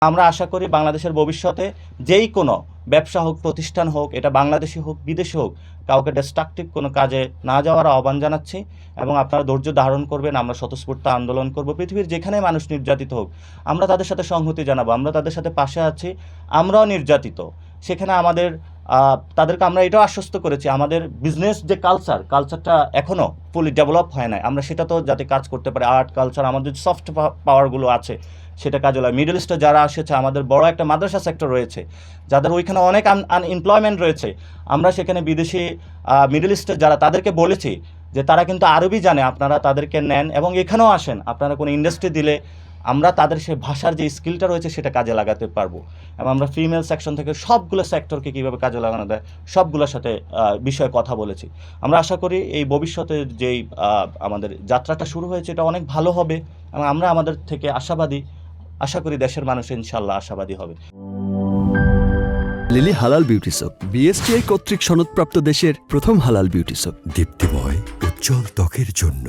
আমরা আশা করি বাংলাদেশের ভবিষ্যতে যেই কোনো ব্যবসা হোক, প্রতিষ্ঠান হোক, এটা বাংলাদেশি হোক, বিদেশি হোক, কাউকে ডিস্ট্রাকটিভ কোনো কাজে না যাওয়ার আহ্বান জানাচ্ছি। এবং আপনারা ধৈর্য ধারণ করবেন, আমরা স্বতঃস্ফূর্ত আন্দোলন করব। পৃথিবীর যেখানে মানুষ নির্যাতিত হোক, আমরা তাদের সাথে সংহতি জানাবো, আমরা তাদের সাথে পাশে আছি। আমরাও নির্যাতিত, সেখানে তাদেরকে আমরা এটাও আশ্বস্ত করেছি, আমাদের বিজনেস যে কালচারটা এখনও ফুলি ডেভেলপ হয় না, আমরা সেটা তো যাতে কাজ করতে পারি। আর্ট কালচার, আমাদের সফট পাওয়ারগুলো আছে, সেটা কাজে লাগে। মিডল ইস্টে যারা আসছে, আমাদের বড় একটা মাদ্রাসা সেক্টর রয়েছে, যাদের ওইখানে অনেক আনএমপ্লয়মেন্ট রয়েছে, আমরা সেখানে বিদেশি মিডল ইস্টে যারা, তাদেরকে বলেছি যে তারা কিন্তু আরবি জানে, আপনারা তাদেরকে নেন এবং এখানেও আসেন। আপনারা কোনো ইন্ডাস্ট্রি দিলে আমরা তাদের সে ভাষার যে স্কিলটা রয়েছে সেটা কাজে লাগাতে পারবো। এবং আমরা ফিমেল সেকশন থেকে সবগুলো সেক্টরকে কীভাবে কাজে লাগানো যায় সবগুলোর সাথে বিষয়ে কথা বলেছি। আমরা আশা করি এই ভবিষ্যতে যেই আমাদের যাত্রাটা শুরু হয়েছে এটা অনেক ভালো হবে এবং আমরা আমাদের থেকে আশাবাদী। আশা করি দেশের মানুষ ইনশাল্লাহ আশাবাদী হবে। লিলি হালাল বিউটি সোপ, বিএসটিআই কর্তৃক সনদপ্রাপ্ত দেশের প্রথম হালাল বিউটি সোপ। দীপ্তিময় উজ্জ্বল ত্বকের জন্য।